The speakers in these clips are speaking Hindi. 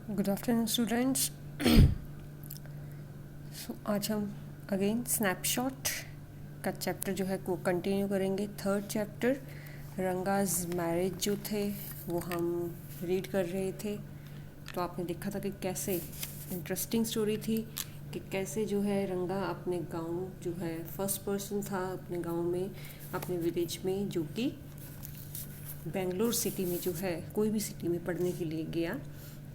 Good afternoon students. सो आज हम अगेन स्नैपशॉट का चैप्टर जो है वो कंटिन्यू करेंगे। थर्ड चैप्टर रंगाज मैरिज जो थे वो हम रीड कर रहे थे। तो आपने देखा था कि कैसे इंटरेस्टिंग स्टोरी थी कि कैसे जो है रंगा अपने गांव जो है फर्स्ट पर्सन था अपने गांव में, अपने विलेज में, जो कि बेंगलोर सिटी में जो है कोई भी सिटी में पढ़ने के लिए गया।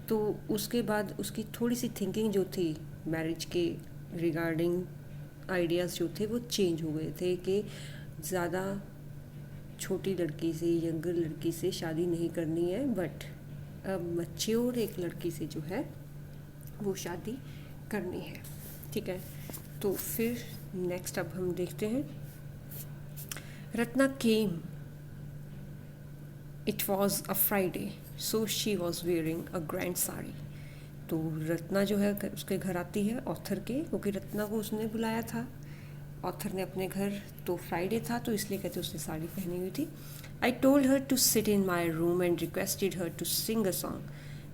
तो उसके बाद उसकी थोड़ी सी थिंकिंग जो थी मैरिज के रिगार्डिंग, आइडियाज़ जो थे वो चेंज हो गए थे कि ज़्यादा छोटी लड़की से, यंगर लड़की से शादी नहीं करनी है, बट अब मैच्योर एक लड़की से जो है वो शादी करनी है। ठीक है, तो फिर नेक्स्ट अब हम देखते हैं। Ratna came, it was a Friday, so she was wearing a grand sari. तो रत्ना जो है उसके घर आती है ऑथर के, क्योंकि रत्ना को उसने बुलाया था ऑथर ने अपने घर। तो फ्राइडे था तो इसलिए कहते उसने साड़ी पहनी हुई थी। I told her to sit in my room and requested her to sing a song.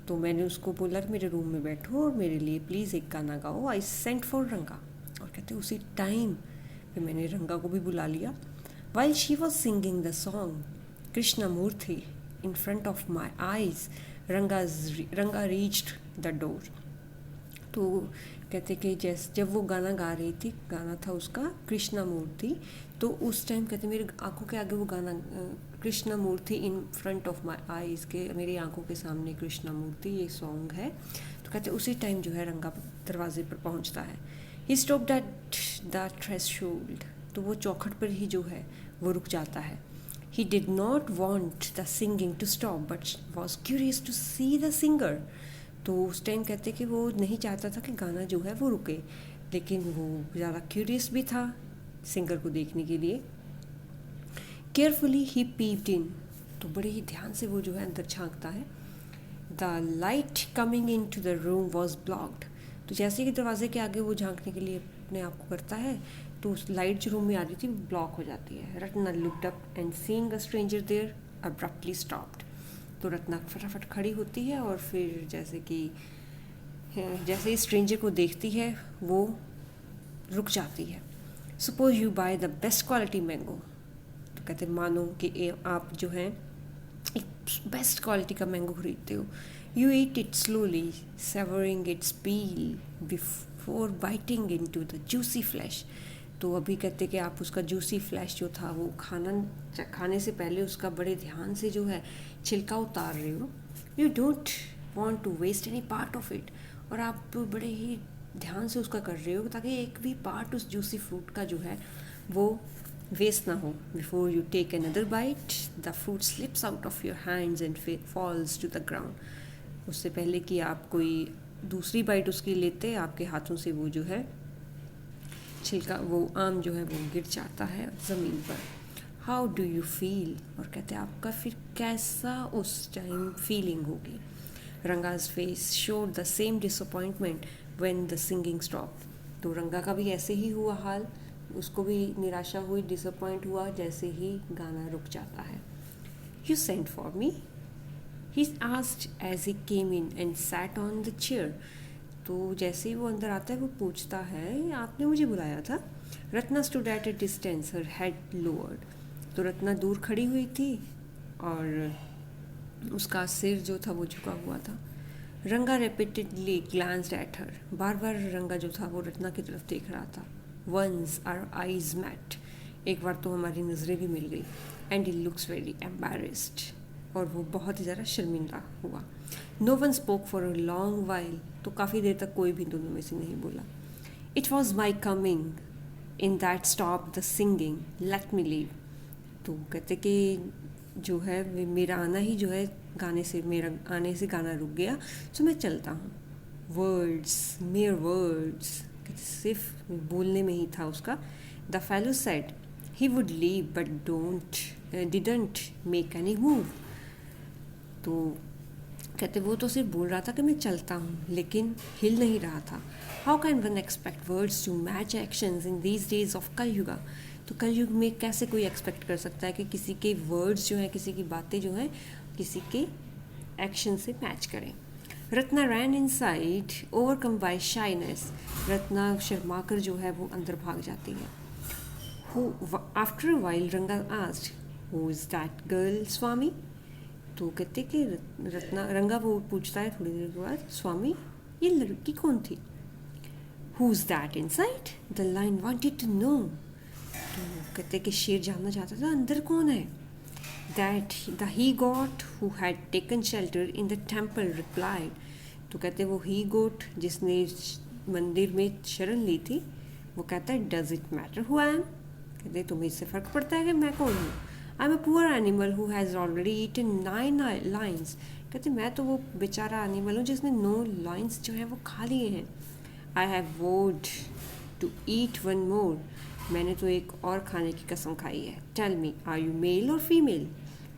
तो मैंने उसको बोला कि मेरे रूम में बैठो और मेरे लिए प्लीज़ एक गाना गाओ। आई सेंट फॉर रंगा, और कहते उसी टाइम फिर मैंने रंगा को भी बुला लिया। While she was singing the song Krishnamurthy in front of my eyes, Ranga reached the door. तो कहते कि जब वो गाना गा रही थी, गाना था उसका कृष्णा मूर्ति, तो उस टाइम कहते मेरे आंखों के आगे वो गाना Krishna Murthy in front of my eyes, के मेरी आंखों के सामने कृष्णा मूर्ति ये सॉन्ग है। तो कहते उसी टाइम जो है रंगा दरवाजे पर पहुंचता है। He stopped at the threshold, तो वो चौखट पर ही जो है वो रुक जाता है। He did not want the singing to stop but was curious to see the singer. तो उस टाइम कहते कि वो नहीं चाहता था कि गाना जो है वो रुके, लेकिन वो ज़्यादा क्यूरियस भी था सिंगर को देखने के लिए। केयरफुली ही पीप्ड इन, तो बड़े ही ध्यान से वो जो है अंदर झांकता है। The light coming into the room was blocked, तो जैसे कि दरवाजे के आगे वो झांकने के लिए अपने आप को करता है तो उस लाइट जो रूम में आ रही थी ब्लॉक हो जाती है। Ratna looked up and seeing a stranger there abruptly stopped, तो रत्ना फटाफट खड़ी होती है और फिर जैसे ही स्ट्रेंजर को देखती है वो रुक जाती है। Suppose you by the best quality mango, तो कहते मानो कि आप जो हैं एक बेस्ट क्वालिटी का मैंगो खरीदते हो। You eat it slowly savouring its peel before biting into the juicy flesh, तो अभी कहते कि आप उसका जूसी फ्लैश जो था वो खाने से पहले उसका बड़े ध्यान से जो है छिलका उतार रहे हो। You don't want to waste any part of it, और आप बड़े ही ध्यान से उसका कर रहे हो ताकि एक भी पार्ट उस जूसी फ्रूट का जो है वो वेस्ट ना हो। Before you take another bite the fruit slips out of your hands and falls to the ground, उससे पहले कि आप कोई दूसरी बाइट उसकी लेते आपके हाथों से वो जो है छिलका, वो आम जो है वो गिर जाता है ज़मीन पर। हाउ डू यू फील, और कहते हैं आपका फिर कैसा उस टाइम फीलिंग होगी। Ranga's face showed the same disappointment when the singing stop, तो रंगा का भी ऐसे ही हुआ हाल, उसको भी निराशा हुई, डिसअपॉइंट हुआ जैसे ही गाना रुक जाता है। You sent for me, he asked as he came in and sat on the chair, तो जैसे ही वो अंदर आता है वो पूछता है आपने मुझे बुलाया था। Ratna stood at a distance her head lowered, तो रत्ना दूर खड़ी हुई थी और उसका सिर जो था वो झुका हुआ था। रंगा रेपिटेडली ग्लांस्ड एट हर, बार बार रंगा जो था वो रत्ना की तरफ देख रहा था। वंस आवर आईज मैट, एक बार तो हमारी नज़रें भी मिल गई। And he looks very embarrassed, और वो बहुत ही ज़्यादा शर्मिंदा हुआ। No one spoke for a long while, तो काफ़ी देर तक कोई भी दोनों में से नहीं बोला। It was my coming in that stop the singing, let me leave, तो कहते कि जो है मेरा आना ही जो है मेरा आने से गाना रुक गया, तो मैं चलता हूँ। वर्ड्स मेयर वर्ड्स, सिर्फ बोलने में ही था उसका। The fellow said he would leave but didn't make any move, तो कहते वो तो सिर्फ बोल रहा था कि मैं चलता हूँ लेकिन हिल नहीं रहा था। How can one expect words to match actions in these days of Kaliyuga, तो कलयुग में कैसे कोई एक्सपेक्ट कर सकता है कि किसी के वर्ड्स जो हैं, किसी की बातें जो हैं किसी के एक्शन से मैच करें। Ratna ran inside overcome by shyness. Ratna शर्माकर जो है वो अंदर भाग जाती है। After a while Ranga asked, who is that girl Swami? तो कहते कि रंगा वो पूछता है थोड़ी देर के बाद, स्वामी ये लड़की कौन थी? Who is that inside? The lion wanted to know. तो कहते कि शेर जानना चाहता था अंदर कौन है। That the he got who had taken shelter in the temple replied. तो कहते वो ही गोट जिसने मंदिर में शरण ली थी वो कहता है, does it matter who I am? कहते तुम्हें इससे फ़र्क पड़ता है कि मैं कौन हूँ? I am a poor animal who has already eaten 9 lions. कहते मैं तो वो बेचारा एनिमल हूँ जिसने 9 लाइन्स जो हैं वो खा लिए हैं। I have vowed to eat 1 more. मैंने तो एक और खाने की कसम खाई है। Tell me, are you male और फीमेल?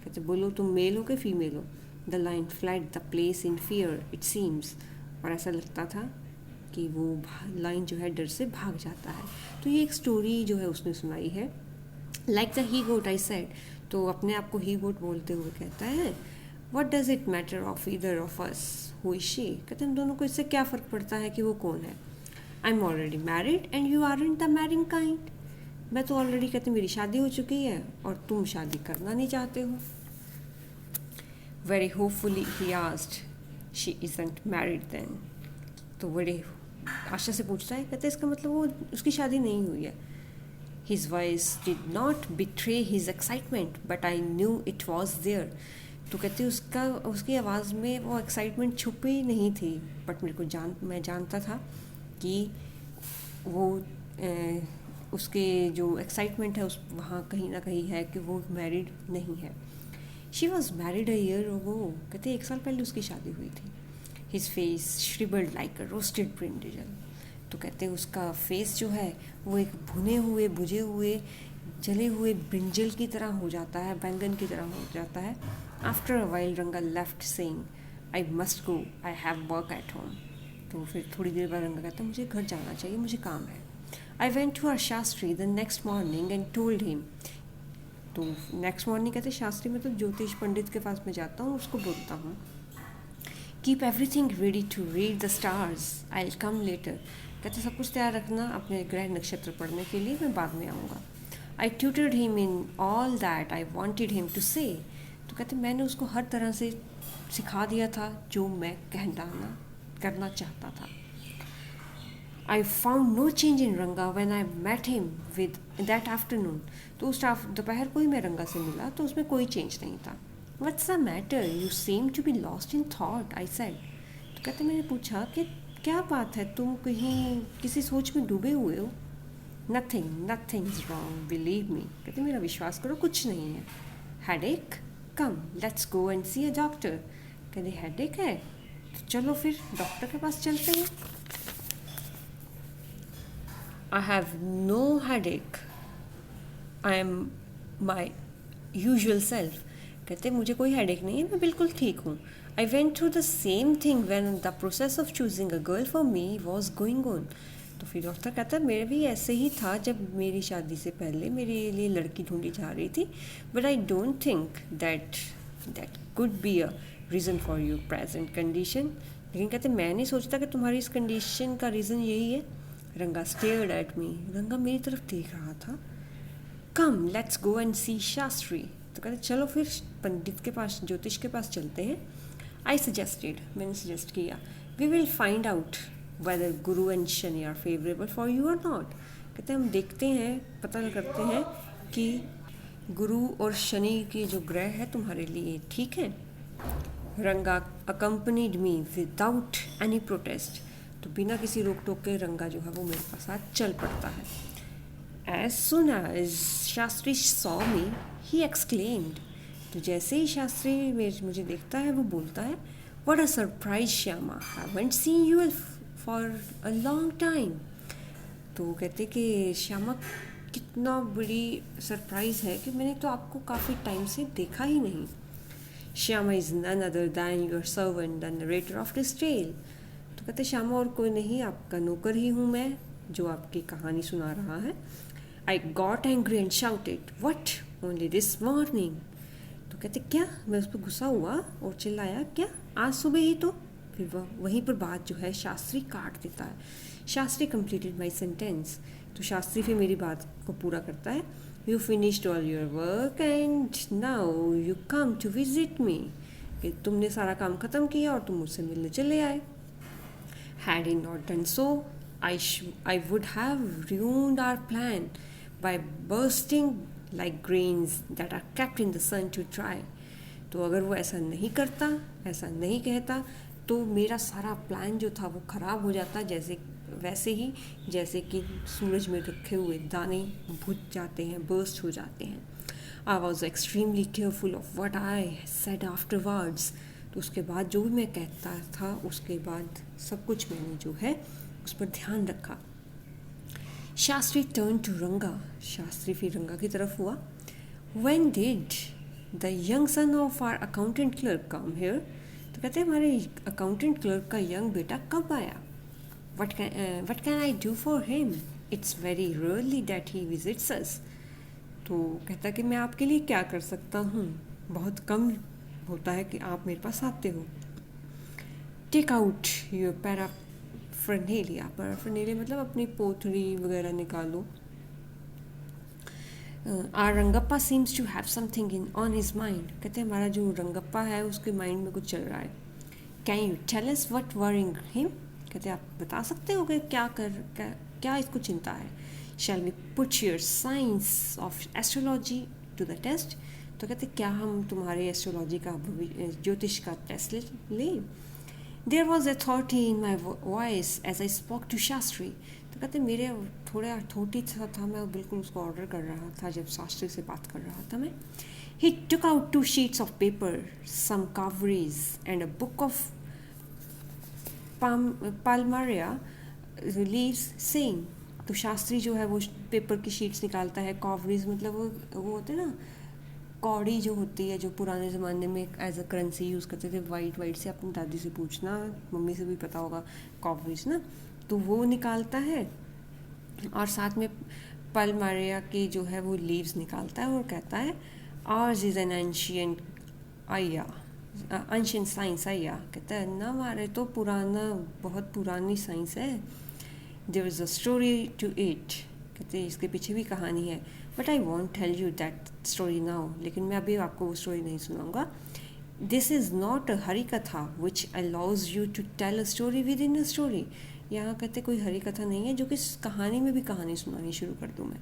कहते बोलो तुम मेल हो कि फीमेल हो? The lion fled the place in fear it seems. और ऐसा लगता था कि वो लाइन जो है डर से भाग जाता है। तो ये एक स्टोरी जो है उसने सुनाई है। Like the he goat I said. तो अपने आप को ही गोट बोलते हुए कहता है, what does it matter of either of us who is she? कहते हम दोनों को इससे क्या फ़र्क पड़ता है कि वो कौन है? I am already married and you aren't the marrying kind. मैं तो ऑलरेडी कहते मेरी शादी हो चुकी है और तुम शादी करना नहीं चाहते हो। Very hopefully he asked, she isn't married then. तो बड़े आशा से पूछता है, कहते इसका मतलब वो उसकी शादी नहीं हुई है। His voice did not betray his excitement, but I knew it was there. तो कहते उसकी आवाज़ में वो एक्साइटमेंट छुपी नहीं थी, बट मैं जानता था कि वो उसके जो एक्साइटमेंट है उस वहाँ कहीं ना कहीं है कि वो मैरिड नहीं है। She was married a year ago. कहते 1 साल पहले उसकी शादी हुई थी। His face shrivelled like a roasted brinjal. तो कहते उसका फेस जो है वो एक भुने हुए बुझे हुए जले हुए ब्रिंजल की तरह हो जाता है, बैंगन की तरह हो जाता है। आफ्टर अ वाइल रंगा left saying, I must go, I have work at home. तो फिर थोड़ी देर बाद रंगा कहता मुझे घर जाना चाहिए, मुझे काम है। I went to our Shastri the next morning and told him. तो नेक्स्ट मॉर्निंग कहते शास्त्री में तो ज्योतिष पंडित के पास मैं जाता हूँ, उसको बोलता हूँ, keep everything ready to read the stars, I will come later. कहते सब कुछ तैयार रखना अपने ग्रह नक्षत्र पढ़ने के लिए, मैं बाद में आऊँगा। I tutored him in all that I wanted him to say. तो कहते मैंने उसको हर तरह से सिखा दिया था जो मैं करना चाहता था। I found no change in Ranga when I met him with that afternoon. तो उस दोपहर को ही मैं रंगा से मिला तो उसमें कोई चेंज नहीं था। What's the matter, you seem to be lost in thought, I said. तो कहते मैंने पूछा कि क्या बात है, तुम कहीं किसी सोच में डूबे हुए हो? Nothing is wrong, believe me. कहते मेरा विश्वास करो, कुछ नहीं है। Headache, come let's go and see a doctor. कहते हेडेक है तो चलो फिर डॉक्टर के पास चलते हैं। I have no headache, I am my usual self. कहते मुझे कोई हेडेक नहीं है, मैं बिल्कुल ठीक हूँ। I went through the same thing when the process of choosing a girl for me was going on. तो फिर डॉक्टर कहता है मेरा भी ऐसे ही था जब मेरी शादी से पहले मेरे लिए लड़की ढूंढी जा रही थी, but I don't think that could be a reason for your present condition. लेकिन कहते मैं नहीं सोचता कि तुम्हारी इस कंडीशन का रीज़न यही है। रंगा स्टेयर्ड एट मी। रंगा मेरी तरफ देख रहा था। कम लेट्स गो एंड सी शास्त्री। तो कहते चलो फिर पंडित के पास, ज्योतिष के पास चलते हैं। आई सजेस्टेड, मैंने सजेस्ट किया, we will find out whether Guru and Shani are favourable for you और नॉट। कहते हम देखते हैं, पता करते हैं कि गुरु और शनि के जो ग्रह है तुम्हारे लिए ठीक है। रंगा accompanied me without any protest. तो बिना किसी रोक टोक के रंगा जो है वो मेरे साथ चल पड़ता है। As soon as Shastri saw me he exclaimed. तो जैसे ही शास्त्री मुझे देखता है वो बोलता है, what a surprise Shyama, haven't seen you for a long time. तो कहते कि श्यामा कितना बड़ी सरप्राइज़ है कि मैंने तो आपको काफ़ी टाइम से देखा ही नहीं। Shyama is none other than your servant the narrator of this tale. तो कहते श्यामा और कोई नहीं, आपका नौकर ही हूँ मैं जो आपकी कहानी सुना रहा है। I got angry and shouted, what, only this morning. तो कहते क्या? मैं उस पर गुस्सा हुआ और चिल्लाया, क्या आज सुबह ही तो? फिर वहीं पर बात जो है शास्त्री काट देता है. Shastri completed my sentence. तो शास्त्री फिर मेरी बात को पूरा करता है. You finished all your work and now you come to visit me. कि तुमने सारा काम ख़त्म किया और तुम मुझसे मिलने चले आए. Had he not done so, I would have ruined our plan by bursting like grains that are kept in the sun to dry. तो अगर वो ऐसा नहीं करता, ऐसा नहीं कहता, तो मेरा सारा प्लान जो था वो ख़राब हो जाता, वैसे ही जैसे कि सूरज में रखे हुए दाने भुज जाते हैं, बर्स्ट हो जाते हैं. I was extremely careful of what I said afterwards. तो उसके बाद जो भी मैं कहता था, उसके बाद सब कुछ मैंने जो है उस पर ध्यान रखा. शास्त्री टर्न टू रंगा. शास्त्री फिर रंगा की तरफ हुआ. When did the young son of our accountant clerk come here? तो कहते हैं हमारे अकाउंटेंट क्लर्क का यंग बेटा कब आया. What can I do for him? It's very rarely that he visits us. तो कहता कि मैं आपके लिए क्या कर सकता हूँ, बहुत कम होता है कि आप मेरे पास आते हो. Take out your paraphernalia. Paraphernalia मतलब अपनी पोथरी वगैरह निकालो. Our Rangappa seems to have something on his mind. कहते हैं हमारा जो रंगप्पा है उसके माइंड में कुछ चल रहा है. Can you tell us what worrying him. कहते हैं आप बता सकते हो कि क्या इसको चिंता है. Shall we put your science of astrology to the test. तो कहते क्या हम तुम्हारे एस्ट्रोलॉजी का ज्योतिष का टेस्ट लें. There was authority in my voice as I spoke to Shastri. तो कहते मेरे थोड़ा अथॉरिटी था, मैं बिल्कुल उसको ऑर्डर कर रहा था जब शास्त्री से बात कर रहा था मैं. ही took out 2 sheets of paper, some cavalries and a book of palmaria leaves saying. तो शास्त्री जो है वो पेपर की शीट्स निकालता है. कॉवरीज मतलब वो होते हैं ना, कौड़ी जो होती है, जो पुराने ज़माने में एज अ करेंसी यूज़ करते थे. वाइट से अपनी दादी से पूछना, मम्मी से भी पता होगा कॉवरीज ना. तो वो निकालता है और साथ में पलमारिया की जो है वो लीव्स निकालता है और कहता है ours is an ancient science आया. कहता है ना हमारे तो बहुत पुरानी साइंस है. There is a story to it. कहते हैं इसके पीछे भी कहानी है. But I want tell you that story now. लेकिन मैं अभी आपको वो स्टोरी नहीं सुनाऊंगा. This is not a Hari katha which allows you to tell a story within a story. यहाँ कहते कोई हरी कथा नहीं है जो कि कहानी में भी कहानी सुनानी शुरू कर दूँ मैं.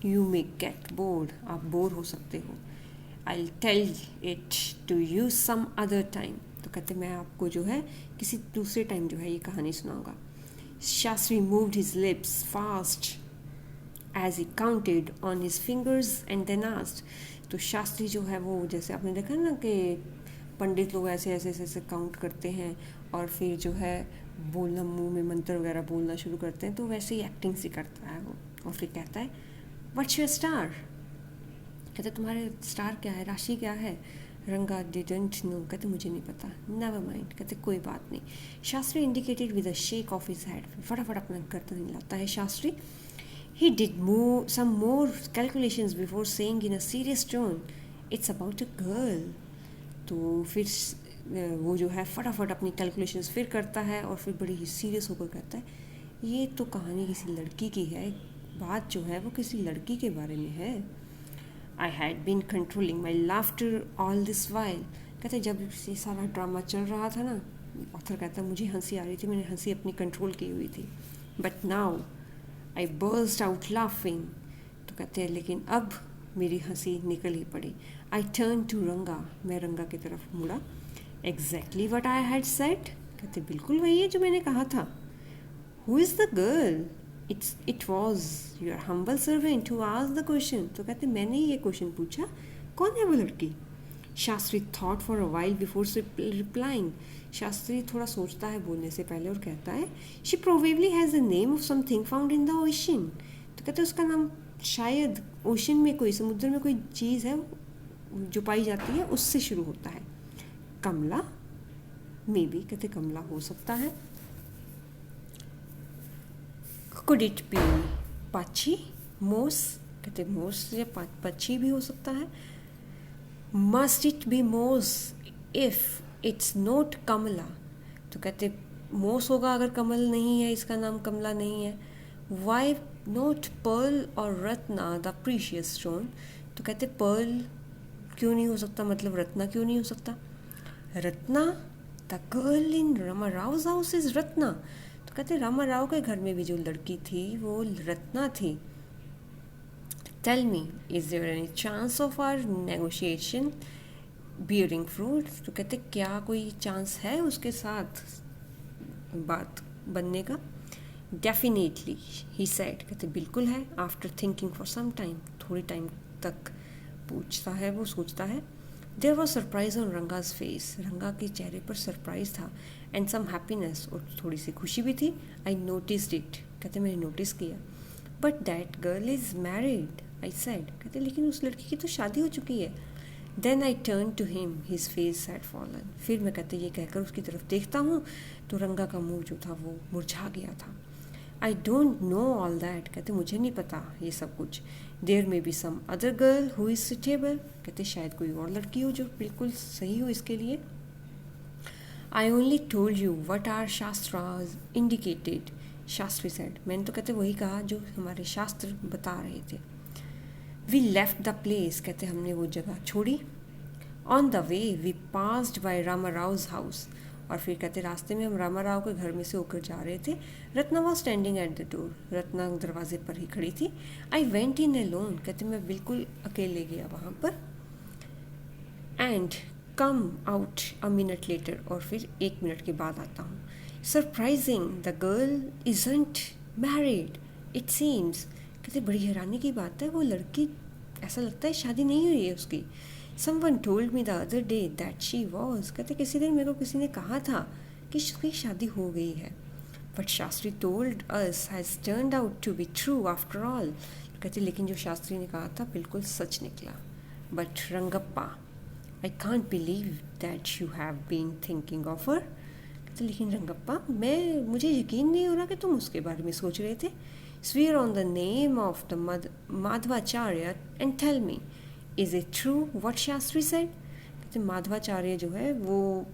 You may get bored. आप बोर हो सकते हो. I tell it to you some other time. तो कहते मैं आपको जो है किसी दूसरे टाइम जो है ये कहानी सुनाऊंगा. Shastri moved his lips fast as he counted on his fingers and then asked. तो शास्त्री जो है वो जैसे आपने देखा ना कि पंडित लोग ऐसे काउंट करते हैं और फिर जो है बोलना, मुंह में मंत्र वगैरह बोलना शुरू करते हैं, तो वैसे ही एक्टिंग सी करता है वो. और फिर कहता है व्हाट्स योर स्टार. कहते तुम्हारे स्टार क्या है, राशि क्या है. रंगा डिडंट नो. कहते मुझे नहीं पता. Never mind. कहते कोई बात नहीं. Shastri indicated with a shake of his head. फटाफट अपना गर्दन हिलाता है Shastri. He did some more calculations before saying in a serious tone, "It's about a girl." तो फिर वो जो है फटाफट अपनी कैलकुलेशंस फिर करता है और फिर बड़ी ही सीरियस होकर कहता है ये तो कहानी किसी लड़की की है. बात जो है वो किसी लड़की के बारे में है. I had been controlling my laughter all this while. कहते जब ये सारा ड्रामा चल रहा था ना, ऑथर कहता मुझे हंसी आ रही थी, मैंने हंसी अपनी कंट्रोल की हुई थी. But now I burst out laughing. तो कहते हैं लेकिन अब मेरी हंसी निकल ही पड़ी. I turned to रंगा. मैं रंगा की तरफ मुड़ा. Exactly what I had said. कहते बिल्कुल वही है जो मैंने कहा था. Who is the girl? It was your humble servant who asked the question. तो कहते मैंने ये क्वेश्चन पूछा, कौन है वो लड़की. Shastri thought for a while before replying. Shastri थोड़ा सोचता है बोलने से पहले और कहता है she probably has the name of something found in the ocean. तो कहते उसका नाम शायद ओशन में कोई, समुद्र में कोई चीज़ है जो पाई जाती है, उससे शुरू होता है. कमला. May be. कहते कमला हो सकता है. could it be पक्षी. मोस. कहते मोस या पक्षी भी हो सकता है. must it be mouse if it's not कमला. तो कहते मोस होगा अगर कमल नहीं है, इसका नाम कमला नहीं है. वाई नॉट पर्ल और रत्ना द प्रीशियस स्टोन. तो कहते पर्ल क्यों नहीं हो सकता, मतलब रत्ना क्यों नहीं हो सकता. Ratna, the girl in Rama Rao house is Ratna. तो कहते रामा राव के घर में भी जो लड़की थी वो रत्ना थी. Tell me, is there any chance of our negotiation bearing fruit. तो कहते क्या कोई चांस है उसके साथ बात बनने का. Definitely he said. कहते बिल्कुल है. After thinking for some time, थोड़ी टाइम तक पूछता है वो, सोचता है. There was surprise on Ranga's face. Ranga के चेहरे पर सरप्राइज था. एंड सम हैप्पीनेस, और थोड़ी सी खुशी भी थी. I noticed it. कहते मैंने नोटिस किया. But that girl is married, I said. कहते लेकिन उस लड़की की तो शादी हो चुकी है. Then I turn to him, his face had fallen. फिर मैं कहते ये कहकर उसकी तरफ देखता हूँ तो रंगा का मुंह जो था वो मुरझा गया था. I don't know all that. कहते मुझे नहीं पता ये सब कुछ. There may be some other girl who is suitable. कहते शायद कोई और लड़की हो जो बिल्कुल सही हो इसके लिए. I only told you what are shastras indicated, Shastri said. मैंने तो कहते वही कहा जो हमारे शास्त्र बता रहे थे. We left the place. कहते हमने वो जगह छोड़ी. On the way we passed by Rama Rao's house. और फिर कहते रास्ते में हम रामा राव के घर में से होकर जा रहे थे. Ratna was standing at the door. Ratna दरवाजे पर ही खड़ी थी. I went in alone. कहते मैं बिल्कुल अकेले गया वहाँ पर. And come out a minute later. और फिर 1 मिनट के बाद आता हूँ. Surprising, the girl isn't married it seems. कहते बड़ी हैरानी की बात है, वो लड़की ऐसा लगता है शादी नहीं हुई है उसकी. Someone told me the other day that she was. कहते किसी दिन मेरे को किसी ने कहा था कि उसकी शादी हो गई है. But Shastri told us has turned out to be true after all. कहते लेकिन जो शास्त्री ने कहा था बिल्कुल सच निकला. But Rangappa, I can't believe that you have been thinking of her. कहते लेकिन रंगप्पा, मुझे यकीन नहीं हो रहा कि तुम उसके बारे में सोच रहे थे. Swear on the name of the Madhvacharya and tell me, is it true what Shastri said. कहते माधवाचार्य जो है वो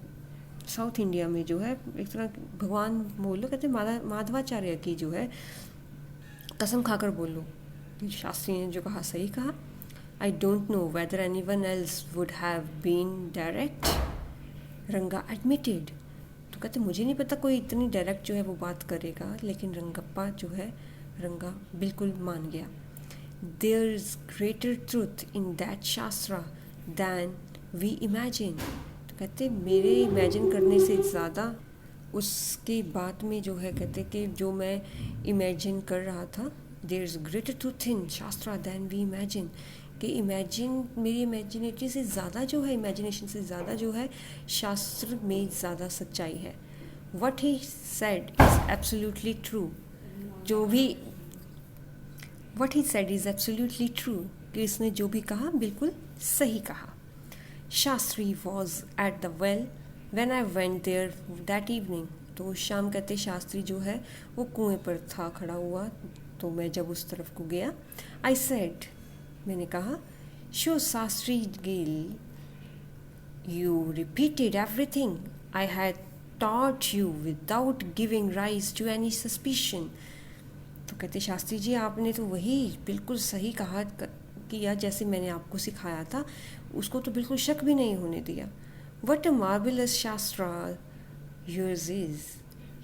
साउथ इंडिया में जो है एक तरह भगवान बोलो. कहते माधवाचार्य की जो है कसम खाकर बोलो कि शास्त्री ने जो कहा सही कहा. I don't know whether any one else would have been direct. Ranga admitted. तो कहते मुझे नहीं पता कोई इतनी डायरेक्ट जो है वो बात करेगा, लेकिन रंगप्पा जो है रंगा बिल्कुल मान गया. There is greater truth in that shastra than we imagine. तो कहते मेरे इमेजिन करने से ज़्यादा उसकी बात में जो है, कहते कि जो मैं इमेजिन कर रहा था, there is greater truth in shastra than we imagine. कि मेरी इमेजिनेटी से ज़्यादा जो है, इमेजिनेशन से ज़्यादा जो है शास्त्र में ज़्यादा सच्चाई है. What he said is absolutely true. जो भी What he said is absolutely true. कि इसने जो भी कहा बिल्कुल सही कहा. Shastri was at the well when I went there that evening. तो शाम कहते शास्त्री जो है वो कुएं पर था खड़ा हुआ. तो मैं जब उस तरफ को गया, I said, मैंने कहा, Sure Shastri Gill, you repeated everything I had taught you without giving rise to any suspicion. तो कहते शास्त्री जी आपने तो वही बिल्कुल सही किया जैसे मैंने आपको सिखाया था, उसको तो बिल्कुल शक भी नहीं होने दिया. What a marvelous shastra yours is.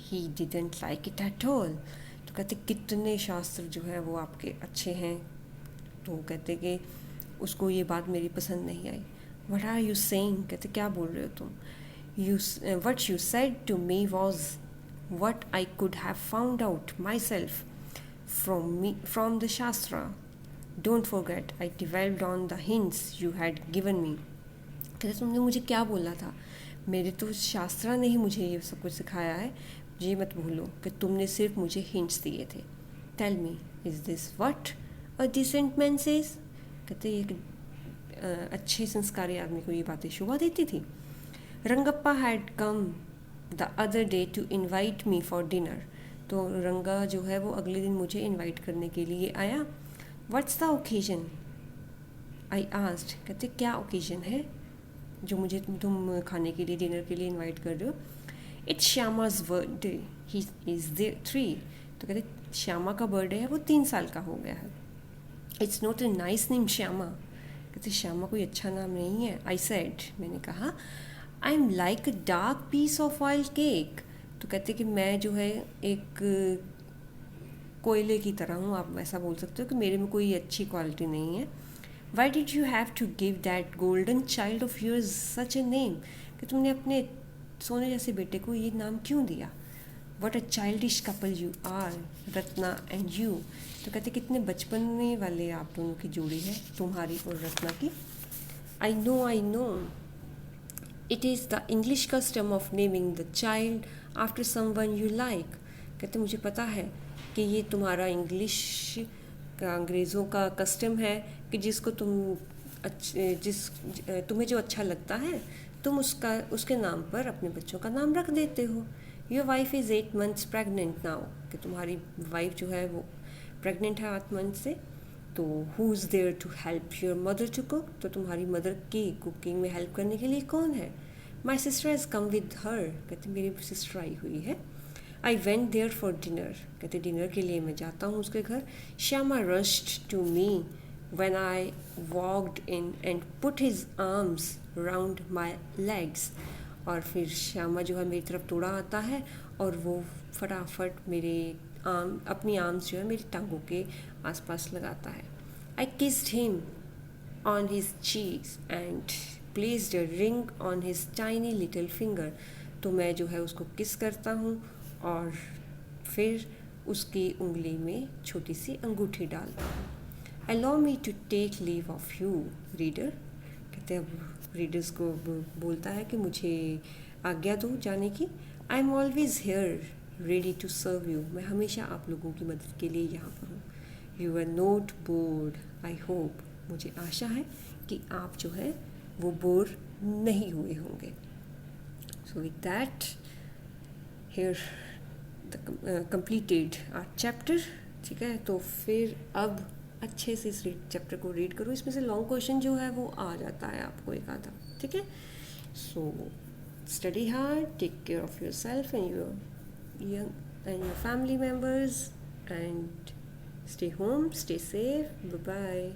He didn't like it at all. तो कहते कितने शास्त्र जो है वो आपके अच्छे हैं. तो कहते कि उसको ये बात मेरी पसंद नहीं आई. What are you saying? कहते क्या बोल रहे हो तुम. What you said to me was what I could have found out myself from the Shastra. Don't forget, I dwelled on the hints you had given me. कहते तुमने मुझे क्या बोला था. मेरे तो शास्त्रा ने ही मुझे ये सब कुछ सिखाया है. ये मत भूलो कि तुमने सिर्फ मुझे हिंट्स दिए थे. Tell me, is this what a decent man says? कहते एक अच्छे संस्कारी आदमी को ये बातें शोभा देती थी. Rangappa had come the other day to invite me for dinner. तो रंगा जो है वो अगले दिन मुझे इनवाइट करने के लिए आया. What's the occasion, I asked. कहते क्या ओकेजन है जो मुझे तुम खाने के लिए, डिनर के लिए इनवाइट कर रहे हो. It's Shyama's birthday, he is there 3। तो कहते श्यामा का बर्थडे है, वो 3 साल का हो गया है। It's not a nice name Shyama. कहते श्यामा कोई अच्छा नाम नहीं है। आई सेड, मैंने कहा, I am like a dark piece of oil cake. तो कहते कि मैं जो है एक कोयले की तरह हूँ, आप वैसा बोल सकते हो कि मेरे में कोई अच्छी क्वालिटी नहीं है। Why did you have to give that golden child of yours such a name, कि तुमने अपने सोने जैसे बेटे को ये नाम क्यों दिया। What a childish couple you are, Ratna and you. तो कहते कितने बचपने वाले आप दोनों की जोड़ी है, तुम्हारी और रत्ना की। I know it is the English custom of naming the child after someone you like. कहते मुझे पता है कि ये तुम्हारा इंग्लिश का, अंग्रेज़ों का कस्टम है कि जिसको तुम तुम्हें जो अच्छा लगता है तुम उसके नाम पर अपने बच्चों का नाम रख देते हो। Your wife is 8 months pregnant now, कि तुम्हारी वाइफ जो है वो प्रेग्नेंट है 8 months से। तो who is there to help your mother to cook, तो तुम्हारी मदर की कुकिंग में हेल्प करने के लिए कौन है। My sister has come with her, कहते मेरी सिस्टर आई हुई है। I went there for dinner, कहते डिनर के लिए मैं जाता हूँ उसके घर। Shyama rushed to me when I walked in and put his arms round my legs। और फिर श्यामा जो है मेरी तरफ दौड़ा आता है और वो फटाफट मेरे अपनी आर्म्स जो है मेरी टांगों के आसपास लगाता है। I kissed him on his cheeks and placed a ring on his tiny little finger। तो मैं जो है उसको किस करता हूँ और फिर उसकी उंगली में छोटी सी अंगूठी डालता हूँ। Allow me to take leave of you, reader। कहते हैं अब रीडर्स को बोलता है कि मुझे आज्ञा दो जाने की। I am always here ready to serve you, मैं हमेशा आप लोगों की मदद के लिए यहाँ पर हूँ। You are not bored, I hope, मुझे आशा है कि आप जो है वो बोर नहीं हुए होंगे। So with that here the completed our chapter. ठीक है, तो फिर अब अच्छे से इस चैप्टर को रीड करो, इसमें से लॉन्ग क्वेश्चन जो है वो आ जाता है आपको एक आधा। ठीक है, so study hard, take care of your self and your family members and stay home, stay safe, bye bye.